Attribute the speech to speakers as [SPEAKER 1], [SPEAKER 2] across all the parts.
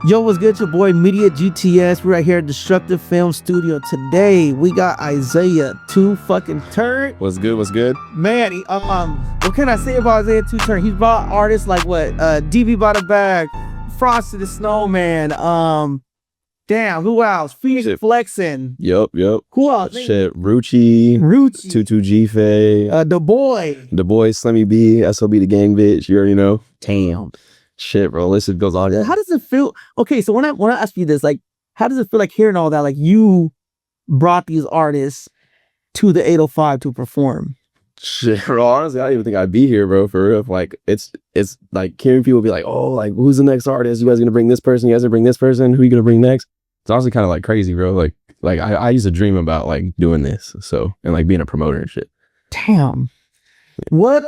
[SPEAKER 1] Yo, what's good? Your boy Media GTS. We're right here at Destructive Film Studio. Today we got Isaiah 2 fucking Turn.
[SPEAKER 2] What's good? What's good?
[SPEAKER 1] Man, what can I say about Isaiah 2 Turn? He's brought artists like what? DB by the Bag, Frosty the Snowman. Damn, who else? Fenix, Flexin.
[SPEAKER 2] Yep.
[SPEAKER 1] Who else?
[SPEAKER 2] Shit, Rucci, 22G Faye,
[SPEAKER 1] The Boy,
[SPEAKER 2] Slimmy B, SOB the Gang Bitch. You already know.
[SPEAKER 1] Damn.
[SPEAKER 2] Shit, bro. List goes on.
[SPEAKER 1] How does it feel? Okay, so when I ask you this, like, how does it feel like hearing all that? Like, you brought these artists to the 805 to perform.
[SPEAKER 2] Shit, bro. Honestly, I don't even think I'd be here, bro. For real. Like, it's like hearing people be like, oh, like, who's the next artist? You guys gonna bring this person? You guys gonna bring this person? Who you gonna bring next? It's honestly kind of like crazy, bro. Like I used to dream about like doing this, so, and like being a promoter and shit.
[SPEAKER 1] Damn. What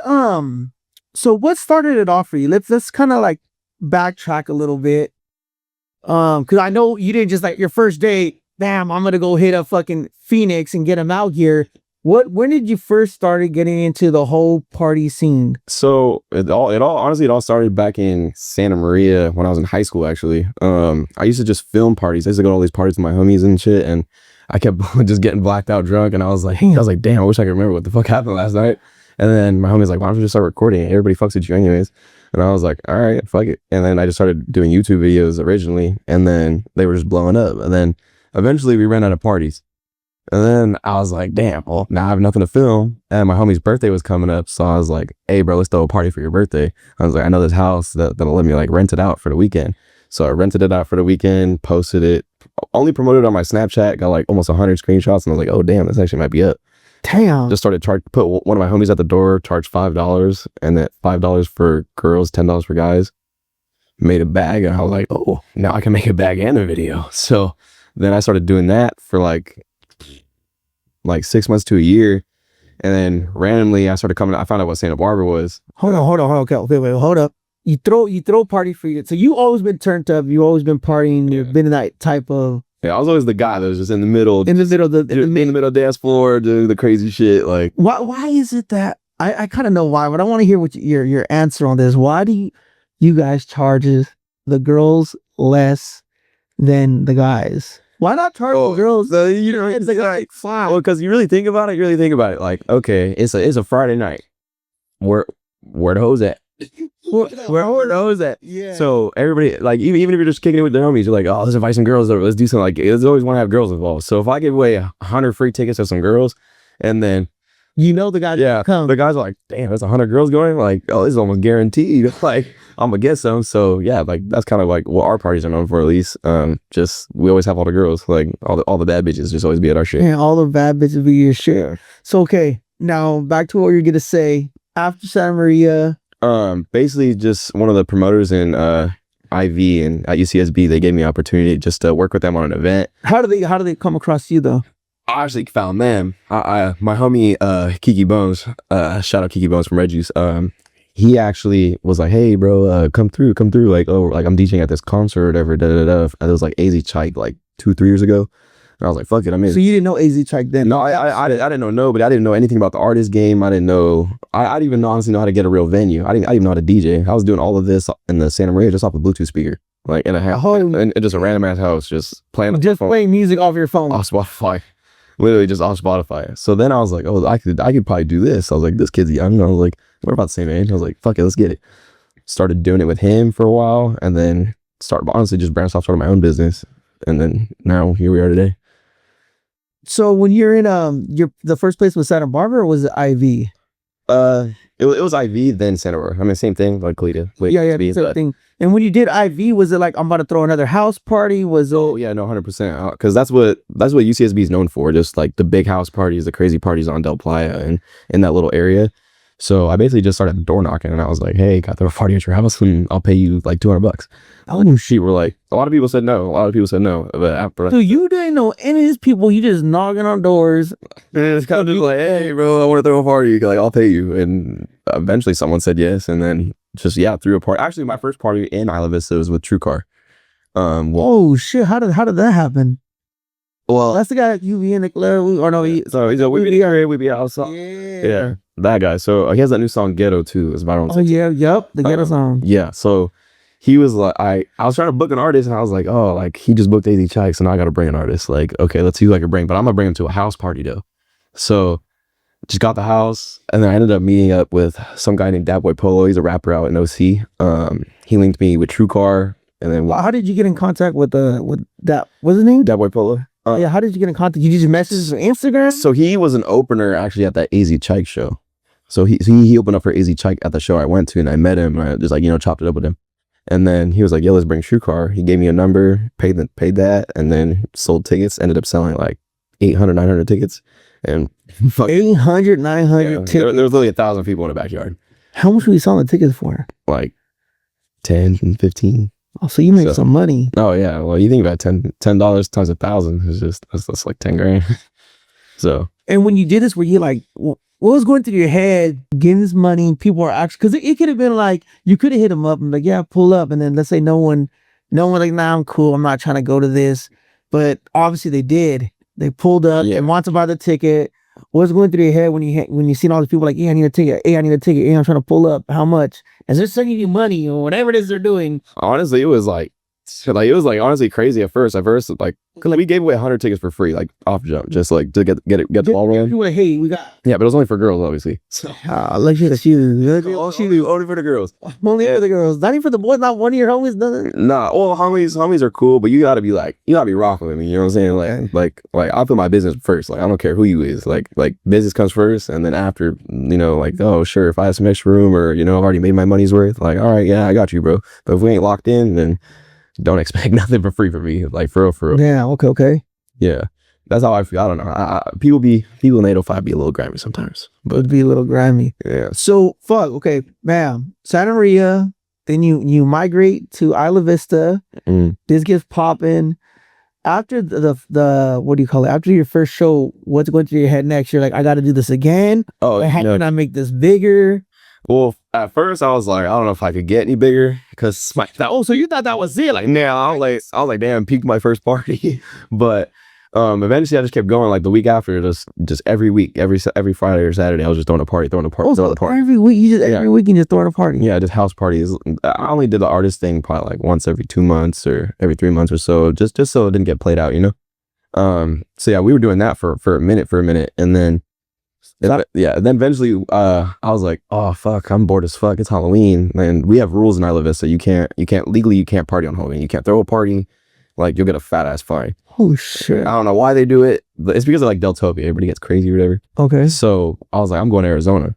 [SPEAKER 1] so what started it off for you? Let's kind of like backtrack a little bit. Because I know you didn't just like your first day, damn, I'm gonna go hit up fucking Fenix and get him out here. When did you first started getting into the whole party scene?
[SPEAKER 2] So it all started back in Santa Maria when I was in high school, actually. I used to just film parties. I used to go to all these parties with my homies and shit, and I kept just getting blacked out drunk, and I was like, damn, I wish I could remember what the fuck happened last night. And then my homie's like, why don't you just start recording it? Everybody fucks with you anyways. And I was like, all right, fuck it. And then I just started doing YouTube videos originally, and then they were just blowing up. And then eventually we ran out of parties. And then I was like, damn, well, now I have nothing to film. And my homie's birthday was coming up. So I was like, hey, bro, let's throw a party for your birthday. I was like, I know this house that'll let me like rent it out for the weekend. So I rented it out for the weekend, posted it, only promoted it on my Snapchat, got like almost 100 screenshots. And I was like, oh, damn, this actually might be up.
[SPEAKER 1] Damn.
[SPEAKER 2] Just started put one of my homies at the door, charged $5, and then $5 for girls, $10 for guys. Made a bag, and I was like, oh, now I can make a bag and a video. So then I started doing that for like 6 months to a year, and then randomly I found out what Santa Barbara was.
[SPEAKER 1] Hold on. Okay, wait, hold up. You throw party for you. So you always been turned up. You always been partying. You've been in that type of.
[SPEAKER 2] Yeah, I was always the guy that was just in the middle of the dance floor, doing the crazy shit. Like,
[SPEAKER 1] why is it that I kind of know why, but I want to hear what your answer on this. Why do you guys charges the girls less than the guys? Why not charge the girls?
[SPEAKER 2] It's like fine. Well, because you really think about it. Like, okay, it's a Friday night. Where the hoes at? Where the hoes at? Yeah. So everybody, like, even if you're just kicking it with their homies, you're like, oh, let's invite some girls over. Let's do something. Like, there's always want to have girls involved. So if I give away 100 free tickets to some girls, and then
[SPEAKER 1] the guys come.
[SPEAKER 2] The guys are like, damn, there's 100 girls going. Like, oh, this is almost guaranteed. Like, I'm gonna get some. So yeah, like that's kind of like what our parties are known for, at least. Just we always have all the girls, like all the bad bitches, just always be at our shit.
[SPEAKER 1] Yeah, all the bad bitches be your share. So okay, now back to what you're gonna say after Santa Maria.
[SPEAKER 2] Basically just one of the promoters in IV and at UCSB, they gave me an opportunity just to work with them on an event.
[SPEAKER 1] How do they come across you though?
[SPEAKER 2] I actually found them. My homie Kiki Bones, shout out Kiki Bones from Red Juice. He actually was like, hey bro, come through. Like, oh, like I'm DJing at this concert or whatever. And it was like AZ Chike like 2-3 years ago. And I was like, fuck it, I'm in.
[SPEAKER 1] So you didn't know AZ Chike then?
[SPEAKER 2] No, I didn't know nobody. I didn't know anything about the artist game. I didn't know. I didn't even honestly know how to get a real venue. I didn't even know how to DJ. I was doing all of this in the Santa Maria just off a Bluetooth speaker, like in a house, and just a random ass house, just playing
[SPEAKER 1] music off your phone,
[SPEAKER 2] off Spotify, literally just off Spotify. So then I was like, oh, I could probably do this. I was like, this kid's young. I was like, we're about the same age. I was like, fuck it, let's get it. Started doing it with him for a while, and then honestly just branched off, started my own business, and then now here we are today.
[SPEAKER 1] So when you're in the first place was Santa Barbara, or was it IV?
[SPEAKER 2] It was IV then Santa Barbara. I mean, same thing, like Kalita.
[SPEAKER 1] Same thing. And when you did IV, was it like I'm about to throw another house party?
[SPEAKER 2] Oh yeah, no, 100%. Because that's what UCSB is known for, just like the big house parties, the crazy parties on Deltopia and in that little area. So I basically just started door knocking, and I was like, hey, got to throw a party at your house, and I'll pay you like $200. Oh shit, we're like, a lot of people said no. But after,
[SPEAKER 1] so you didn't know any of these people, you just knocking on doors.
[SPEAKER 2] And it's kind of just like, hey bro, I want to throw a party, like I'll pay you. And eventually someone said yes, and then just threw a party. Actually, my first party in Isla Vista was with True Car.
[SPEAKER 1] Oh shit, how did that happen? Well, that's the guy you be in the club, or no?
[SPEAKER 2] We be here, we be outside. Yeah, that guy. So he has that new song Ghetto too. It's viral.
[SPEAKER 1] Oh yeah, yep, the Ghetto song.
[SPEAKER 2] Yeah, so he was like, I was trying to book an artist, and I was like, oh, like he just booked AZ Chike, so now I got to bring an artist. Like, okay, let's see who I can bring, but I'm gonna bring him to a house party though. So just got the house, and then I ended up meeting up with some guy named Dat Boy Polo. He's a rapper out in OC. He linked me with TrueCar, and then
[SPEAKER 1] How did you get in contact with that? What's his name?
[SPEAKER 2] Dat Boy Polo.
[SPEAKER 1] Yeah, how did you get in contact? You just message on Instagram?
[SPEAKER 2] So he was an opener actually at that AZ Chike show. So he opened up for AZ Chike at the show I went to, and I met him, and I just like, chopped it up with him. And then he was like, yo, let's bring TrueCar. He gave me a number, paid that, and then sold tickets, ended up selling like 800, 900 tickets. And
[SPEAKER 1] 800, 900 tickets.
[SPEAKER 2] There was literally 1,000 people in the backyard.
[SPEAKER 1] How much were you selling the tickets for?
[SPEAKER 2] Like 10 and 15.
[SPEAKER 1] Oh, so you made some money.
[SPEAKER 2] Oh yeah. Well, you think about $10 times 1,000 is just that's like 10 grand. So.
[SPEAKER 1] And when you did this, were you like, what was going through your head getting this money? People are actually, because it could have been like, you could have hit them up and like, yeah, pull up. And then let's say no one like, nah, I'm cool. I'm not trying to go to this. But obviously they did. They pulled up and wanted to buy the ticket. What's going through your head when you seen all these people like, yeah, I need a ticket. Hey, I need a ticket. Hey, I'm trying to pull up. How much? Is they're sending you money or whatever it is they're doing?
[SPEAKER 2] Honestly, it was honestly crazy at first. Like we gave away 100 tickets for free, like off jump, just like to get the ball rolling.
[SPEAKER 1] People like, hey, we got.
[SPEAKER 2] Yeah, but it was only for girls, obviously. So
[SPEAKER 1] like she
[SPEAKER 2] only for the girls.
[SPEAKER 1] Only for the girls. Not even for the boys. Not one of your homies does it.
[SPEAKER 2] Nah, well, homies are cool, but you gotta be rocking with me. You know what I'm saying? Like I put my business first. Like I don't care who you is. Like business comes first, and then after, like, oh sure, if I have some extra room or I've already made my money's worth. Like, all right, yeah, I got you, bro. But if we ain't locked in, then don't expect nothing for free from me. Like for real.
[SPEAKER 1] Yeah. Okay.
[SPEAKER 2] Yeah. That's how I feel. I don't know. People in 805 be a little grimy sometimes.
[SPEAKER 1] But it'd be a little grimy.
[SPEAKER 2] Yeah.
[SPEAKER 1] So okay, bam. Santa Maria. Then you migrate to Isla Vista. This gets popping. After the what do you call it? After your first show, what's going through your head next? You're like, I got to do this again. Oh, how can I make this bigger?
[SPEAKER 2] Well, at first I was like, I don't know if I could get any bigger because so you thought that was it? Like, nah, I was like, damn, peaked my first party. But eventually I just kept going. Like the week after, just every week, every Friday or Saturday, I was just throwing a party.
[SPEAKER 1] Every week, every weekend just throwing a party.
[SPEAKER 2] Yeah, just house parties. I only did the artist thing probably like once every 2 months or every 3 months or so, just so it didn't get played out, So yeah, we were doing that for a minute, and then. Then eventually I was like, oh fuck, I'm bored as fuck. It's Halloween, and we have rules in Isla Vista. You can't legally, you can't party on Halloween. You can't throw a party. Like, you'll get a fat ass fine.
[SPEAKER 1] Oh shit.
[SPEAKER 2] I don't know why they do it, but it's because of like Deltopia. Everybody gets crazy or whatever.
[SPEAKER 1] Okay.
[SPEAKER 2] So I was like, I'm going to Arizona.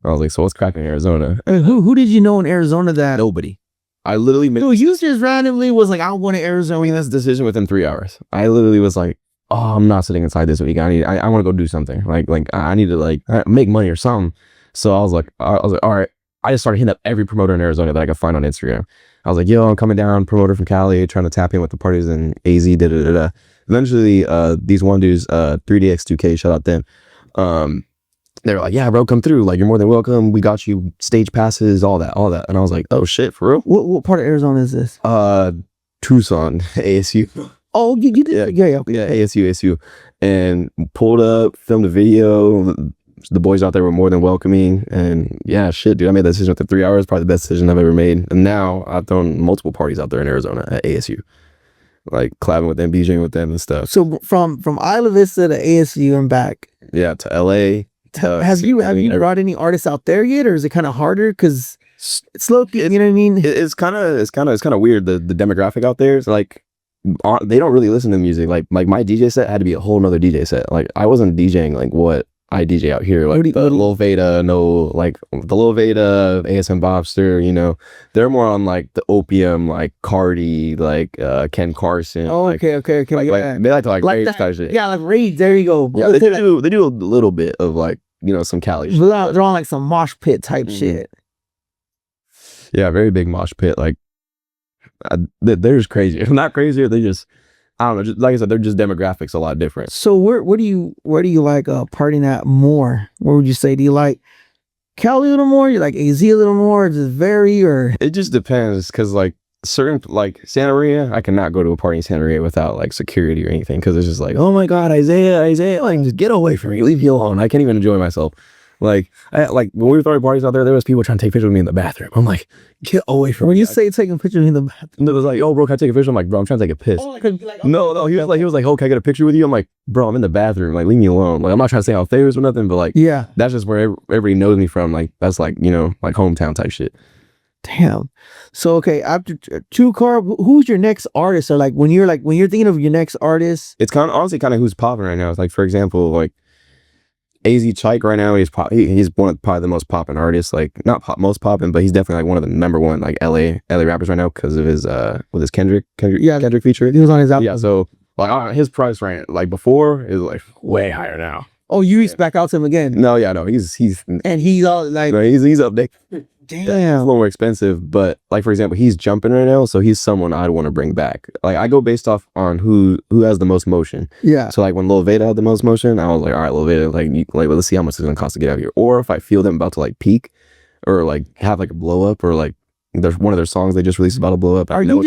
[SPEAKER 2] I was like, so what's cracking in Arizona?
[SPEAKER 1] Who did you know in Arizona that?
[SPEAKER 2] Nobody. I literally
[SPEAKER 1] you just randomly was like, I'm going to Arizona.
[SPEAKER 2] I made this decision within 3 hours. I literally was like, oh, I'm not sitting inside this week. I want to go do something. Like I need to like make money or something. So I was like, all right. I just started hitting up every promoter in Arizona that I could find on Instagram. I was like, yo, I'm coming down, promoter from Cali, trying to tap in with the parties in AZ, da-da-da-da. Eventually, these one dudes, 3DX2K, shout out them. They were like, yeah, bro, come through. Like, you're more than welcome. We got you stage passes, all that. And I was like, oh shit, for real?
[SPEAKER 1] What part of Arizona is this?
[SPEAKER 2] Tucson, ASU.
[SPEAKER 1] Oh, you did? Yeah,
[SPEAKER 2] ASU. And pulled up, filmed a video. The boys out there were more than welcoming. And yeah, shit, dude, I made that decision within 3 hours. Probably the best decision I've ever made. And now I've thrown multiple parties out there in Arizona at ASU. Like collabing with them, DJing with them and stuff.
[SPEAKER 1] So from Isla Vista to ASU and back.
[SPEAKER 2] Yeah, to LA.
[SPEAKER 1] Have you brought any artists out there yet, or is it kind of harder? Because it's low, you know what I mean?
[SPEAKER 2] It's kind of weird. The demographic out there is like, they don't really listen to music. Like my DJ set had to be a whole nother DJ set. Like I wasn't DJing like what I DJ out here, like the Lil Veda, the Lil Veda, ASM Bobster, they're more on like the Opium, like Cardi, like Ken Carson.
[SPEAKER 1] Oh, okay.
[SPEAKER 2] Like, they like to like rage kind of shit.
[SPEAKER 1] Yeah, like rage. There you go.
[SPEAKER 2] Yeah, they do a little bit of like some Cali shit.
[SPEAKER 1] They're on like some mosh pit type shit.
[SPEAKER 2] Yeah, very big mosh pit. Like they're just crazy. If not crazier, they just, I don't know. Just like I said, they're just demographics a lot different.
[SPEAKER 1] So where do you like partying at more? Where would you say? Do you like Cali a little more? You like AZ a little more? Does it vary or?
[SPEAKER 2] It just depends, because like certain, like Santa Maria, I cannot go to a party in Santa Maria without like security or anything, because it's just like, oh my god, Isaiah, like just get away from me, leave me alone. I can't even enjoy myself. Like when we were throwing parties out there was people trying to take pictures with me in the bathroom. I'm like, get away from
[SPEAKER 1] When
[SPEAKER 2] me.
[SPEAKER 1] you say taking pictures in the bathroom,
[SPEAKER 2] And it was like, oh, bro, can I take a picture? I'm like, bro, I'm trying to take a piss. No, he was like, oh, can I get a picture with you? I'm like, bro, I'm in the bathroom. Like, leave me alone. Like, I'm not trying to say I'm famous or nothing, but like,
[SPEAKER 1] yeah.
[SPEAKER 2] that's just where everybody knows me from. Like, that's like, you know, like hometown type shit.
[SPEAKER 1] Damn. So okay, after True Car, who's your next artist? Or like when you're thinking of your next artist,
[SPEAKER 2] It's kind of honestly kind of who's popping right now. It's like, for example, like AZ Chike right now, he's one of probably the most popping artists, like not most popping, but he's definitely like one of the number one like LA rappers right now because of his with his Kendrick feature.
[SPEAKER 1] he was on his album.
[SPEAKER 2] Yeah, so like his price range like before is like way higher now.
[SPEAKER 1] Oh, you reached back out to him again?
[SPEAKER 2] No, yeah, no, he's
[SPEAKER 1] And he's all like,
[SPEAKER 2] no, he's up there.
[SPEAKER 1] damn.
[SPEAKER 2] It's a little more expensive, but like for example, he's jumping right now, so he's someone I'd want to bring back. Like I go based off on who has the most motion.
[SPEAKER 1] Yeah.
[SPEAKER 2] So like when Lil Veda had the most motion, I was like, all right, Lil Veda, well, let's see how much it's gonna cost to get out of here. Or if I feel them about to like peak, or like have like a blow up, or like there's one of their sons they just released about to blow up.
[SPEAKER 1] Are you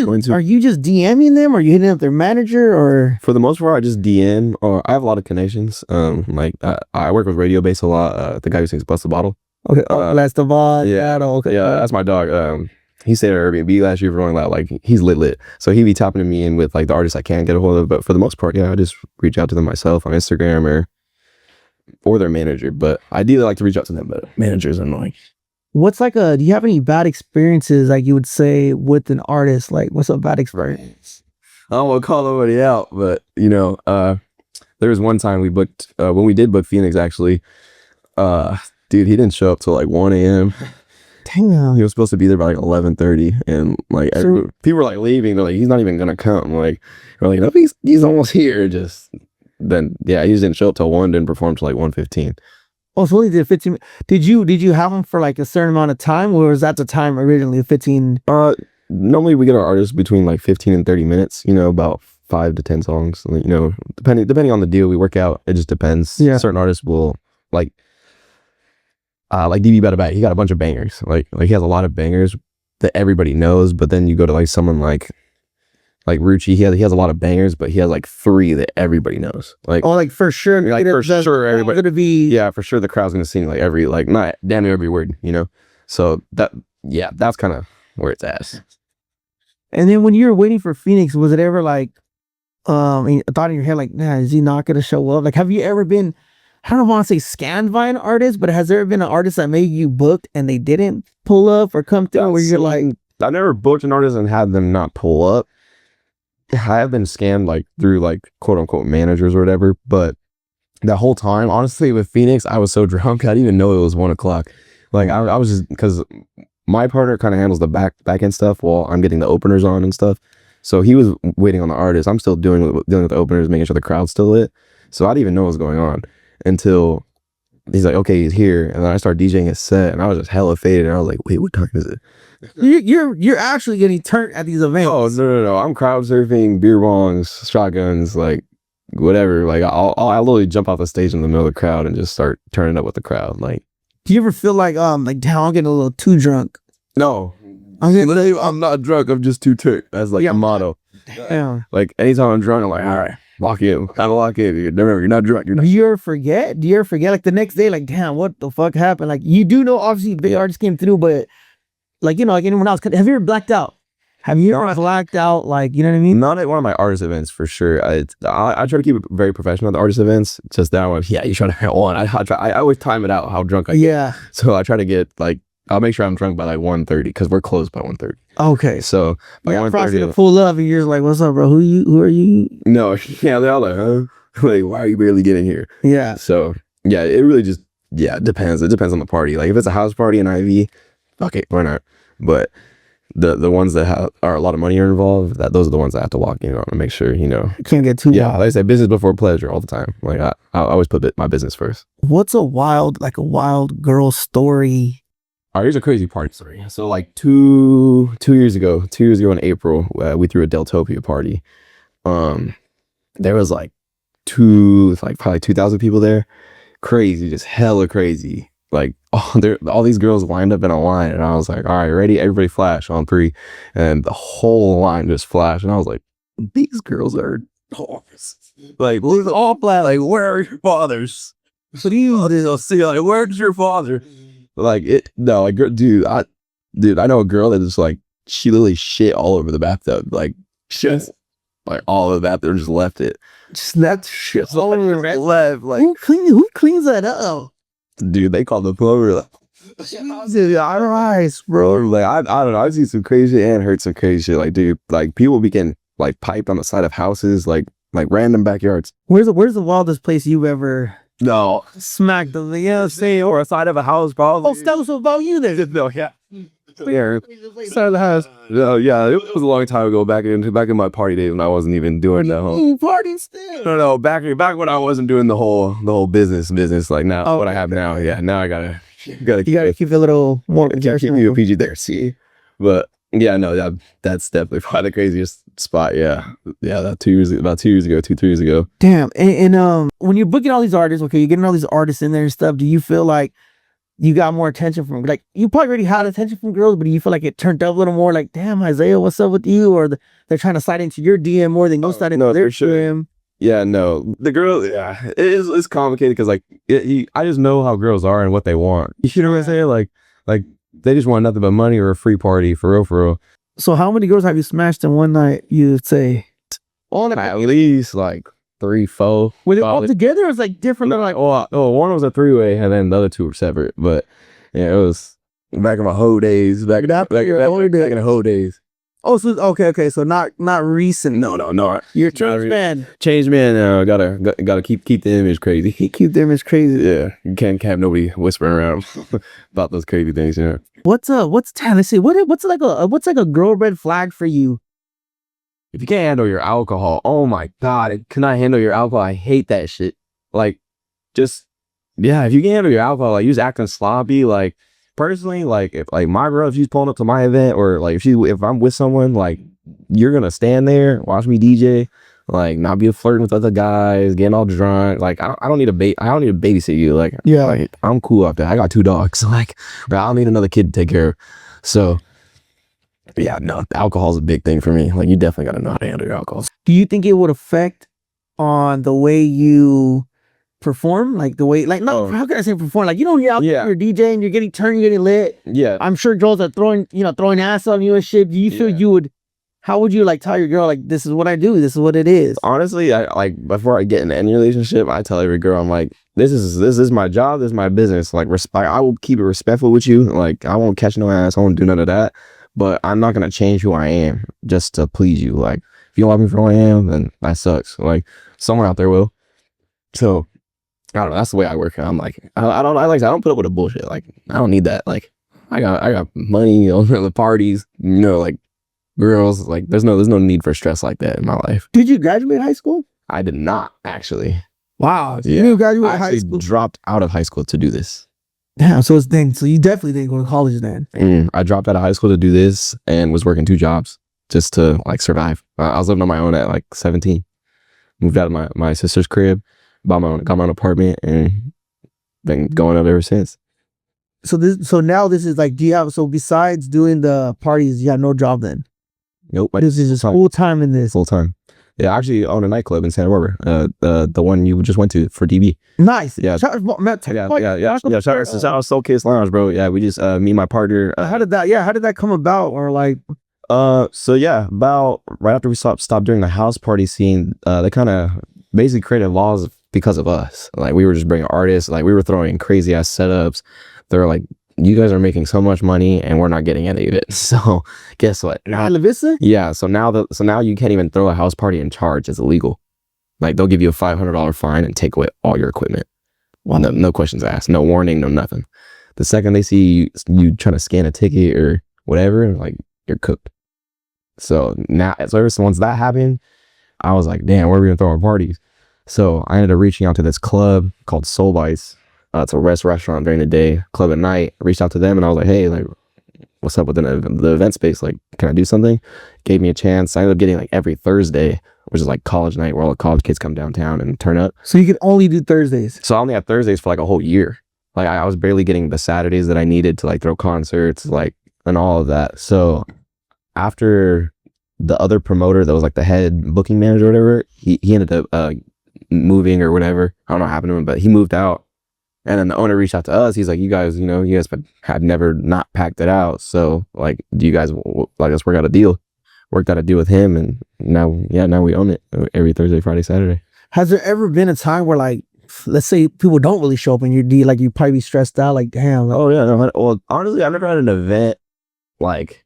[SPEAKER 1] just DMing them? Or are you hitting up their manager? Or
[SPEAKER 2] for the most part, I just DM. Or I have a lot of connections. Like I work with Radio Bass a lot. The guy who sings "Bust the Bottle."
[SPEAKER 1] okay, Last of All.
[SPEAKER 2] Yeah,
[SPEAKER 1] okay.
[SPEAKER 2] Yeah, that's my dog. He stayed at Airbnb last year for Rolling Loud. Like he's lit. So he be tapping me in with like the artists I can't get a hold of. But for the most part, yeah, I just reach out to them myself on Instagram or their manager. But ideally, I like to reach out to them. But managers are annoying.
[SPEAKER 1] What's like do you have any bad experiences, like you would say, with an artist? Like, what's a bad experience?
[SPEAKER 2] I don't want to call nobody out, but you know, there was one time we booked when we did book Fenix actually. Dude, he didn't show up till like 1 a.m.
[SPEAKER 1] Damn.
[SPEAKER 2] He was supposed to be there by like 11:30, and like people were like leaving. They're like, he's not even gonna come. Like, we're like, no, he's almost here. Just then, yeah, he just didn't show up till 1. Didn't perform till like 1:15.
[SPEAKER 1] Oh, so only did 15. Did you have him for like a certain amount of time, or was that the time originally 15?
[SPEAKER 2] Normally we get our artists between like 15 and 30 minutes. You know, about 5 to 10 songs. You know, depending on the deal we work out. It just depends.
[SPEAKER 1] Yeah.
[SPEAKER 2] Certain artists will like DB Bada Bat. He got a bunch of bangers. Like he has a lot of bangers that everybody knows. But then you go to like someone like Rucci, he has a lot of bangers, but he has like 3 that everybody knows. Like,
[SPEAKER 1] oh, like for sure,
[SPEAKER 2] like for sure everybody
[SPEAKER 1] gonna be,
[SPEAKER 2] yeah, for sure the crowd's gonna sing like not damn near every word, you know. So that's kind of where it's at.
[SPEAKER 1] And then when you were waiting for Fenix, was it ever like, a thought in your head like, nah, is he not gonna show up? Like, have you ever been, I don't want to say scanned by an artist, but has there ever been an artist that maybe you booked and they didn't pull up or come through, where you're like,
[SPEAKER 2] I've never booked an artist and had them not pull up. I have been scammed like through like quote unquote managers or whatever, but that whole time, honestly, with Fenix, I was so drunk I didn't even know it was 1 o'clock. Like I was just, because my partner kind of handles the back end stuff while I'm getting the openers on and stuff. So he was waiting on the artist. I'm still dealing with the openers, making sure the crowd's still lit. So I didn't even know what was going on until he's like, okay, he's here, and then I started DJing his set, and I was just hella faded. And I was like, wait, what time is it?
[SPEAKER 1] You're actually getting turned at these events.
[SPEAKER 2] Oh no! I'm crowd surfing, beer bongs, shotguns, like whatever. Like I'll literally jump off the stage in the middle of the crowd and just start turning up with the crowd. Like,
[SPEAKER 1] do you ever feel like damn, I'm getting a little too drunk?
[SPEAKER 2] No, I'm not drunk. I'm just too turned. That's like the motto.
[SPEAKER 1] Damn.
[SPEAKER 2] Like anytime I'm drunk, I'm like, all right, lock in. Gotta lock in. Remember, you're not drunk.
[SPEAKER 1] Do you ever forget? Like the next day, like, damn, what the fuck happened? Like, you do know obviously big artists came through, but like, you know, like anyone else, have you ever blacked out? Have you ever blacked out? Like, you know what I mean?
[SPEAKER 2] Not at one of my artist events for sure. I try to keep it very professional at the artist events. Just that one, yeah, you try to get one. I always time it out how drunk I get.
[SPEAKER 1] Yeah.
[SPEAKER 2] So I try to get like, I'll make sure I'm drunk by like 1:30 because we're closed by 1:30.
[SPEAKER 1] Okay.
[SPEAKER 2] So by
[SPEAKER 1] 1:30 to pull up and you're just like, what's up, bro? Who are you?
[SPEAKER 2] No, yeah, they're all like, huh? Like, why are you barely getting here?
[SPEAKER 1] Yeah.
[SPEAKER 2] So yeah, it really just it depends. It depends on the party. Like if it's a house party in IV, okay, why not? But the ones that are a lot of money are involved, those are the ones I have to walk in on to make sure, you know.
[SPEAKER 1] Can't get too
[SPEAKER 2] like I say, business before pleasure all the time. Like I always put my business first.
[SPEAKER 1] What's a wild girl story?
[SPEAKER 2] All right, here's a crazy party story. So like two years ago in April, we threw a Deltopia party. There was like probably 2,000 people there. Crazy, just hella crazy. Like all these girls lined up in a line, and I was like, all right, ready? Everybody flash on 3. And the whole line just flashed. And I was like, these girls are whores. Like, look, all black. Like, where are your fathers?
[SPEAKER 1] So do you?
[SPEAKER 2] I'll see, like, where's your father? Like dude, I know a girl that is like, she literally shit all over the bathtub, like just like all of the bathroom, just left it,
[SPEAKER 1] Just left shit all over the rest.
[SPEAKER 2] left, like,
[SPEAKER 1] Who cleans that up?
[SPEAKER 2] dude, they call the plumber. Like,
[SPEAKER 1] Alright, bro.
[SPEAKER 2] like I don't know, I've seen some crazy shit and heard some crazy shit. Like, dude, like people be getting like piped on the side of houses, like random backyards.
[SPEAKER 1] Where's the wildest place you've ever
[SPEAKER 2] No,
[SPEAKER 1] smacked them? Yeah, say
[SPEAKER 2] or a side of a house, probably.
[SPEAKER 1] oh, tell us about you then.
[SPEAKER 2] No, yeah. Yeah, side of the house. No, yeah, it was a long time ago. Back in my party days when I wasn't even doing that whole
[SPEAKER 1] Party still.
[SPEAKER 2] no, back when I wasn't doing the whole business like now.
[SPEAKER 1] Oh,
[SPEAKER 2] what I have now. Yeah, now I gotta
[SPEAKER 1] You gotta keep it a little more.
[SPEAKER 2] keep you a PG there. See, but yeah, no, that's definitely probably the craziest spot. Yeah, that 2 years ago, 3 years ago.
[SPEAKER 1] Damn. And when you're booking all these artists, okay, you're getting all these artists in there and stuff. Do you feel like you got more attention from, like, you probably already had attention from girls, but do you feel like it turned up a little more? Like, damn, Isaiah, what's up with you? Or they're trying to slide into your DM more than you slide into their DM.
[SPEAKER 2] Yeah, no, the girl, yeah, it's complicated because like I just know how girls are and what they want. You know what I'm saying? Like they just want nothing but money or a free party, for real, for real.
[SPEAKER 1] So how many girls have you smashed in one night? You'd say
[SPEAKER 2] At least like 3, 4.
[SPEAKER 1] were they all together? Or it's like different?
[SPEAKER 2] No, like one was a 3-way and then the other 2 were separate. But yeah, it was back in my whole days. Back in the whole days.
[SPEAKER 1] Oh, so okay. So not recent.
[SPEAKER 2] No.
[SPEAKER 1] You're changed man.
[SPEAKER 2] Change man. Gotta keep the image crazy.
[SPEAKER 1] Keep them as crazy.
[SPEAKER 2] Yeah, you can't have nobody whispering around about those crazy things. You know.
[SPEAKER 1] What's let's see. What's like a girl red flag for you?
[SPEAKER 2] If you can't handle your alcohol, oh my God, I cannot handle your alcohol. I hate that shit. Like, just, yeah, if you can't handle your alcohol, like, you just acting sloppy. Like, personally, like, if like my girl, if she's pulling up to my event, or like if I'm with someone, like, you're gonna stand there, watch me DJ, like, not be flirting with other guys, getting all drunk. Like, I don't need to babysit you. Like,
[SPEAKER 1] yeah,
[SPEAKER 2] like, I'm cool after that. I got 2 dogs. Like, but I don't need another kid to take care of. So, yeah, no, alcohol's a big thing for me. Like, you definitely got to know how to handle your alcohol.
[SPEAKER 1] Do you think it would affect on the way you perform? Like the way, like, no, how can I say perform? Like, you know, you're out there, you're DJing, you're getting turned, you're getting lit.
[SPEAKER 2] Yeah.
[SPEAKER 1] I'm sure girls are throwing ass on you and shit. Do you feel you would, how would you like tell your girl, like, this is what I do, this is what it is?
[SPEAKER 2] Honestly, I like, before I get in any relationship, I tell every girl, I'm like, this is my job, this is my business. Like, I will keep it respectful with you. Like, I won't catch no ass, I won't do none of that. But I'm not gonna change who I am just to please you. Like, if you don't like me for who I am, then that sucks. Like, someone out there will. So, I don't know. That's the way I work. I'm like, I don't put up with the bullshit. Like, I don't need that. Like, I got money on the parties. You know, like, girls. Like, there's no need for stress like that in my life.
[SPEAKER 1] Did you graduate high school?
[SPEAKER 2] I did not, actually.
[SPEAKER 1] Wow.
[SPEAKER 2] Yeah.
[SPEAKER 1] You graduated
[SPEAKER 2] high school. Dropped out of high school to do this.
[SPEAKER 1] Damn, so you definitely didn't go to college then.
[SPEAKER 2] I dropped out of high school to do this and was working 2 jobs just to like survive. I was living on my own at like 17. Moved out of my sister's crib, got my own apartment, and been going up ever since.
[SPEAKER 1] So now this is like, besides doing the parties, you got no job then?
[SPEAKER 2] Nope.
[SPEAKER 1] This is just full time in this.
[SPEAKER 2] Full time. Yeah, I actually own a nightclub in Santa Barbara. The one you just went to for DB.
[SPEAKER 1] Nice.
[SPEAKER 2] Yeah. Shout out Soul Kiss Lounge, bro. Yeah, we just me and my partner.
[SPEAKER 1] How did that come about? Or like,
[SPEAKER 2] so yeah, about right after we stopped doing the house party scene, they kind of basically created laws because of us. Like, we were just bringing artists. Like, we were throwing crazy ass setups. They're like, you guys are making so much money and we're not getting any of it. So guess what? Yeah. So now you can't even throw a house party and charge. It's illegal. Like, they'll give you a $500 fine and take away all your equipment. Well, no questions asked, no warning, no nothing. The second they see you trying to scan a ticket or whatever, like, you're cooked. So once that happened, I was like, damn, where are we gonna throw our parties? So I ended up reaching out to this club called Soul Bites. It's a restaurant during the day, club at night. I reached out to them and I was like, hey, like, what's up with the event space? Like, can I do something? Gave me a chance. I ended up getting like every Thursday, which is like college night, where all the college kids come downtown and turn up.
[SPEAKER 1] So you could only do Thursdays?
[SPEAKER 2] So I only had Thursdays for like a whole year. Like, I was barely getting the Saturdays that I needed to like throw concerts, like, and all of that. So after the other promoter that was like the head booking manager or whatever, he ended up moving or whatever. I don't know what happened to him, but he moved out. And then the owner reached out to us. He's like, you guys had never not packed it out. So like, do you guys like, let's work out a deal. Worked out a deal with him, and now we own it every Thursday, Friday, Saturday.
[SPEAKER 1] Has there ever been a time where, like, let's say people don't really show up in your D, like you probably be stressed out, like, damn.
[SPEAKER 2] Oh yeah, no, well, honestly, I've never had an event like,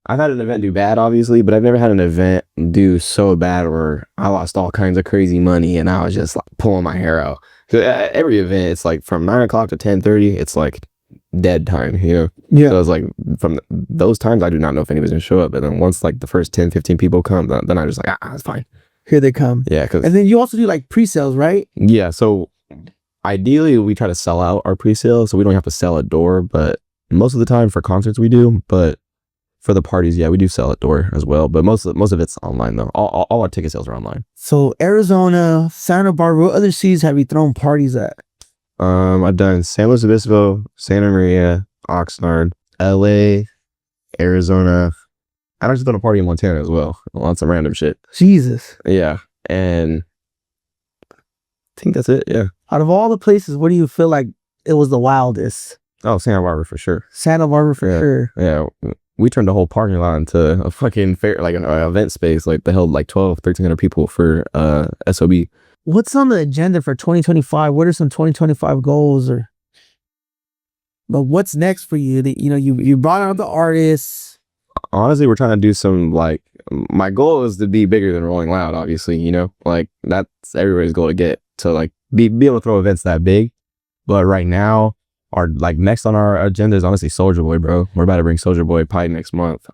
[SPEAKER 2] I've had an event do bad, obviously, but I've never had an event do so bad where I lost all kinds of crazy money and I was just like pulling my hair out. So every event, it's like from 9 o'clock to 10:30, it's like dead time, you know?
[SPEAKER 1] Yeah.
[SPEAKER 2] So it's like from those times, I do not know if anybody's gonna show up. But then once like the first 10, 15 people come, then I just like, it's fine.
[SPEAKER 1] Here they come.
[SPEAKER 2] Yeah.
[SPEAKER 1] And then you also do like pre-sales, right?
[SPEAKER 2] Yeah. So ideally, we try to sell out our pre-sale so we don't have to sell at door. But most of the time for concerts we do. But for the parties, yeah, we do sell at door as well. But most of it's online though. All our ticket sales are online.
[SPEAKER 1] So Arizona, Santa Barbara, what other cities have you thrown parties at?
[SPEAKER 2] I've done San Luis Obispo, Santa Maria, Oxnard, LA, Arizona. I actually done a party in Montana as well. Lots of random shit.
[SPEAKER 1] Jesus.
[SPEAKER 2] Yeah. And I think that's it. Yeah.
[SPEAKER 1] Out of all the places, what do you feel like it was the wildest?
[SPEAKER 2] Oh, Santa Barbara for sure.
[SPEAKER 1] Santa Barbara for sure.
[SPEAKER 2] Yeah. We turned the whole parking lot into a fucking fair, like an event space. Like they held like 1,300 people for SOB.
[SPEAKER 1] What's on the agenda for 2025? What are some 2025 goals but what's next for you? That, you know, you brought out the artists.
[SPEAKER 2] Honestly, we're trying to do some, like, my goal is to be bigger than Rolling Loud, obviously, you know, like that's everybody's goal to get to like be able to throw events that big. But right now, our like next on our agenda is honestly Soulja Boy, bro. We're about to bring Soulja Boy Pie next month.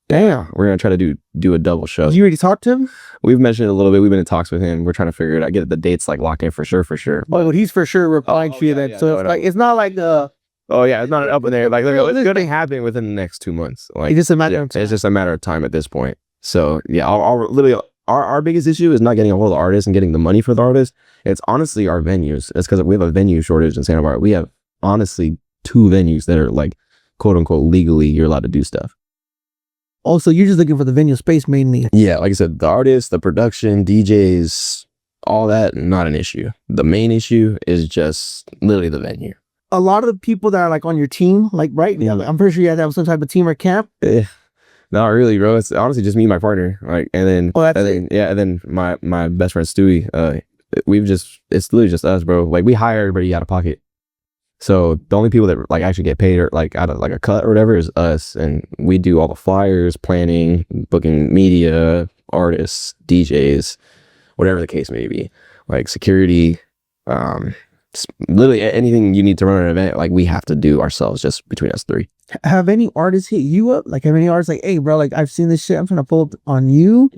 [SPEAKER 2] Damn, we're gonna try to do a double show.
[SPEAKER 1] You already talked to him?
[SPEAKER 2] We've mentioned it a little bit. We've been in talks with him. We're trying to figure it out. Get the dates like locked in for sure.
[SPEAKER 1] Oh, he's for sure replying to you then.
[SPEAKER 2] Yeah,
[SPEAKER 1] so it's not like
[SPEAKER 2] oh yeah, it's not up in there. Like it's gonna happen within the next 2 months. Like
[SPEAKER 1] it's just a matter of time.
[SPEAKER 2] It's just a matter of time at this point. So yeah, our biggest issue is not getting a hold of artists and getting the money for the artists. It's honestly our venues. It's because we have a venue shortage in Santa Barbara. We have honestly 2 venues that are like quote unquote legally you're allowed to do stuff.
[SPEAKER 1] Also, you're just looking for the venue space mainly.
[SPEAKER 2] Yeah, like I said, the artists, the production, DJs, all that, not an issue. The main issue is just literally the venue.
[SPEAKER 1] A lot of the people that are like on your team, like right now, I'm pretty sure you have to have some type of team or camp.
[SPEAKER 2] Not really, bro. It's honestly just me and my partner. Like, and then, and then my best friend Stewie. It's literally just us, bro. Like we hire everybody out of pocket. So the only people that like actually get paid or like out of like a cut or whatever is us, and we do all the flyers, planning, booking media, artists, DJs, whatever the case may be, like security, literally anything you need to run an event, like we have to do ourselves just between us 3.
[SPEAKER 1] Have any artists hit you up? Like have any artists like, hey bro, like I've seen this shit, I'm trying to pull up on you?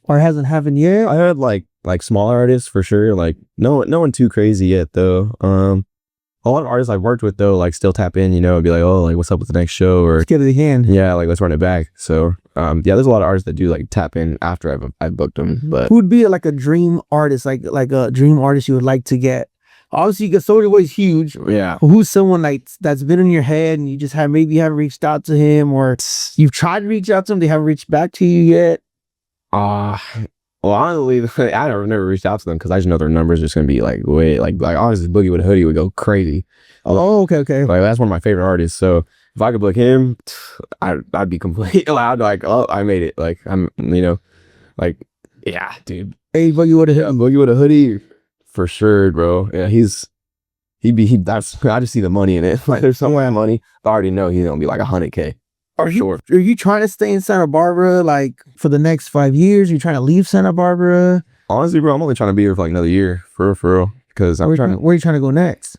[SPEAKER 1] Or it hasn't happened yet?
[SPEAKER 2] I had like smaller artists for sure. Like no one too crazy yet though. A lot of artists I've worked with though, like still tap in, you know, and be like, oh, like what's up with the next show, or
[SPEAKER 1] let's get it again.
[SPEAKER 2] Yeah, like let's run it back. So yeah, there's a lot of artists that do like tap in after I've booked them. But
[SPEAKER 1] who would be like a dream artist, like a dream artist you would like to get? Obviously, because Soulja Boy's huge.
[SPEAKER 2] Yeah.
[SPEAKER 1] Who's someone like that's been in your head and you just maybe haven't reached out to him, or you've tried to reach out to him, they haven't reached back to you yet?
[SPEAKER 2] Well, honestly, I never reached out to them because I just know their numbers are just gonna be like way like honestly, Boogie with a Hoodie would go crazy.
[SPEAKER 1] Oh, okay.
[SPEAKER 2] Like that's one of my favorite artists. So if I could book him, I'd be completely loud. Like, oh, I made it. Like I'm, you know, like yeah, dude.
[SPEAKER 1] Hey, Boogie with a Hoodie.
[SPEAKER 2] Boogie with a Hoodie, for sure, bro. Yeah, that's I just see the money in it. Like there's some way of money. I already know he's gonna be like 100K.
[SPEAKER 1] Are you trying to stay in Santa Barbara like for the next 5 years? Are you trying to leave Santa Barbara?
[SPEAKER 2] Honestly, bro, I'm only trying to be here for like another year, for real. Because
[SPEAKER 1] where are you trying to go next?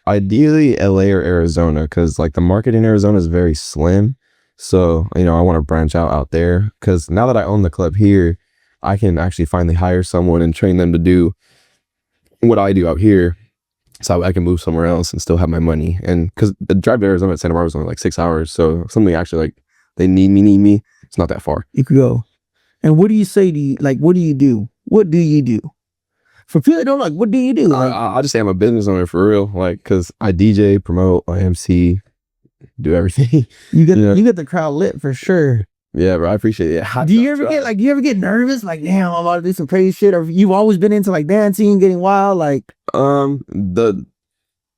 [SPEAKER 2] Ideally, LA or Arizona, because like the market in Arizona is very slim. So you know, I want to branch out there. Because now that I own the club here, I can actually finally hire someone and train them to do what I do out here. So I can move somewhere else and still have my money. And because the drive to Arizona at Santa Barbara is only like 6 hours. So something actually like they need me, it's not that far.
[SPEAKER 1] You could go. And what do you say to you? Like, what do you do? What do you do? For people that don't like, what do you do? Like,
[SPEAKER 2] I just say I'm a business owner for real. Like, because I DJ, promote, I MC, do everything.
[SPEAKER 1] You get the crowd lit for sure.
[SPEAKER 2] Yeah, bro, I appreciate it.
[SPEAKER 1] Do you ever get nervous? Like, damn, I'm about to do some crazy shit. Or you've always been into like dancing, getting wild, like.
[SPEAKER 2] The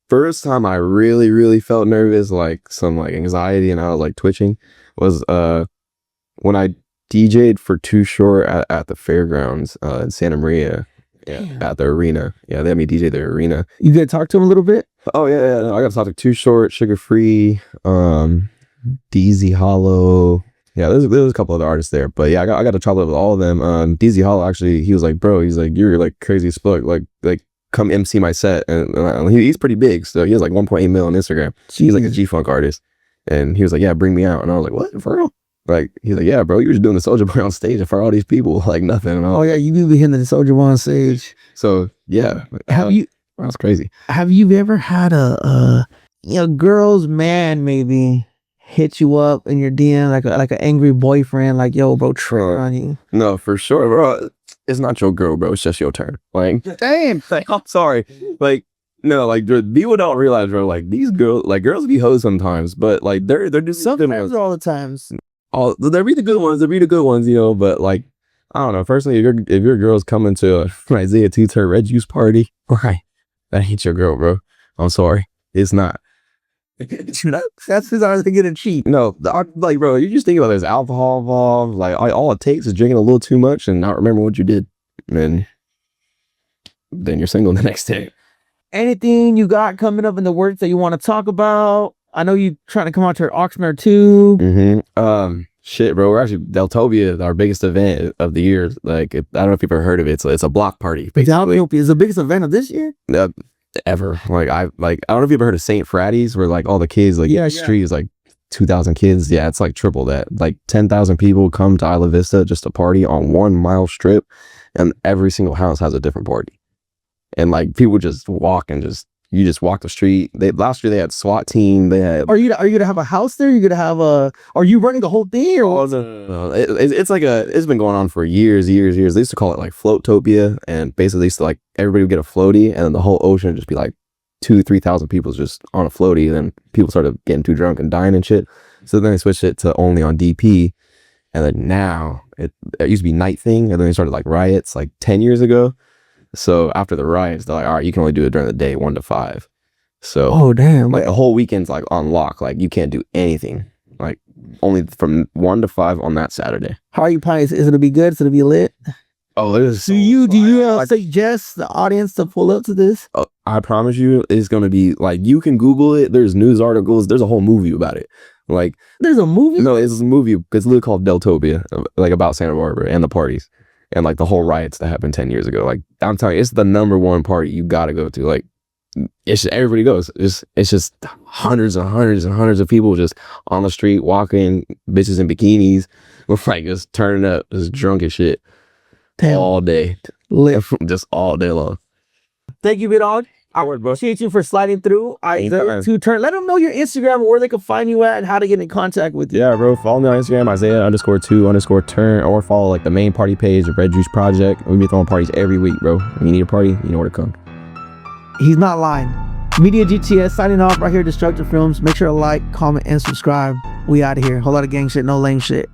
[SPEAKER 2] first time I really felt nervous, like some like anxiety, and I was like twitching, was when I DJ'd for Too Short at the fairgrounds in Santa Maria. Yeah, at the arena. Yeah, they had me DJ the arena.
[SPEAKER 1] You get to talk to him a little bit?
[SPEAKER 2] Oh yeah. No, I got to talk to Too Short, Sugar Free, DZ Hollow. Yeah, there's a couple other artists there, but yeah, I got to travel with all of them. DZ Hollow actually, he was like, bro, he's like, you're like crazy as fuck, like come MC my set, and he's pretty big, so he has like 1.8 mil on Instagram. He's like a G-Funk artist, and he was like, yeah, bring me out, and I was like, what, for real? Like, he's like, yeah, bro, you were just doing the Soulja Boy on stage for all these people, like nothing. And
[SPEAKER 1] oh yeah, you be hitting the Soulja Boy on stage.
[SPEAKER 2] So yeah, that's crazy.
[SPEAKER 1] Have you ever had a girl's man maybe hit you up in your DM like an angry boyfriend, like, yo, bro, trigger on you?
[SPEAKER 2] No, for sure, bro. It's not your girl, bro. It's just your turn. Like, damn, like, I'm sorry. Like, no, like, people don't realize, bro, like, these girls, like, girls be hoes sometimes, but like they're just
[SPEAKER 1] sometimes, all the times.
[SPEAKER 2] They'll be the good ones. They'll be the good ones, you know. But like, I don't know. Personally, if your girl's coming to a Isaiah Two-Turn Red Juice party, right? That ain't your girl, bro. I'm sorry, it's not.
[SPEAKER 1] That's his eyes to get a cheat.
[SPEAKER 2] No, like, bro, you just think about there's alcohol involved. Like, all it takes is drinking a little too much and not remember what you did, and then you're single the next day.
[SPEAKER 1] Anything you got coming up in the works that you want to talk about? I know you trying to come out to Oxnard too.
[SPEAKER 2] Shit, bro. We're actually Deltopia, our biggest event of the year. Like, I don't know if you've ever heard of it. It's a block party.
[SPEAKER 1] Deltopia is the biggest event of this year.
[SPEAKER 2] Ever. Like, I don't know if you've ever heard of St. Fratty's, where like all the kids, like, street is like 2,000 kids. Yeah, it's like triple that. Like 10,000 people come to Isla Vista just to party on 1 mile strip, and every single house has a different party. And like, people just walk and you just walk the street. Last year they had SWAT team. They had.
[SPEAKER 1] Are you gonna have a house there? Are you running the whole thing? Or
[SPEAKER 2] no. It's like it's been going on for years. They used to call it like Floatopia, and basically they used to like everybody would get a floaty, and then the whole ocean would just be like 2,000-3,000 people just on a floaty. And then people started getting too drunk and dying and shit. So then they switched it to only on DP, and then now it used to be night thing, and then they started like riots like 10 years ago. So after the riots, they're like, all right, you can only do it during the day, 1 to 5. So,
[SPEAKER 1] oh damn,
[SPEAKER 2] like the whole weekend's like on lock. Like, you can't do anything. Like, only from 1 to 5 on that Saturday.
[SPEAKER 1] How are you planning? Is it gonna be good? Is it gonna be lit?
[SPEAKER 2] Oh, it is.
[SPEAKER 1] Do you suggest the audience to pull up to this?
[SPEAKER 2] I promise you, it's gonna be like, you can Google it. There's news articles. There's a whole movie about it. Like,
[SPEAKER 1] there's a movie?
[SPEAKER 2] No, it's a movie. It's literally called Deltopia, like about Santa Barbara and the parties. And like the whole riots that happened 10 years ago. Like, I'm telling you, it's the #1 party you gotta go to. Like, it's just, everybody goes. It's just hundreds and hundreds and hundreds of people just on the street walking, bitches in bikinis, with like just turning up, just drunk as shit. Damn. All day.
[SPEAKER 1] Lit.
[SPEAKER 2] Just all day long.
[SPEAKER 1] Thank you, Bidog. I appreciate you for sliding through. Two-Turn. Let them know your Instagram and where they can find you at and how to get in contact with you.
[SPEAKER 2] Yeah, bro. Follow me on Instagram, Isaiah_2_turn, or follow like the main party page, the Red Juice Project. We be throwing parties every week, bro. When you need a party, you know where to come.
[SPEAKER 1] He's not lying. Media GTS signing off right here, Destructive Films. Make sure to like, comment, and subscribe. We out of here. Whole lot of gang shit, no lame shit.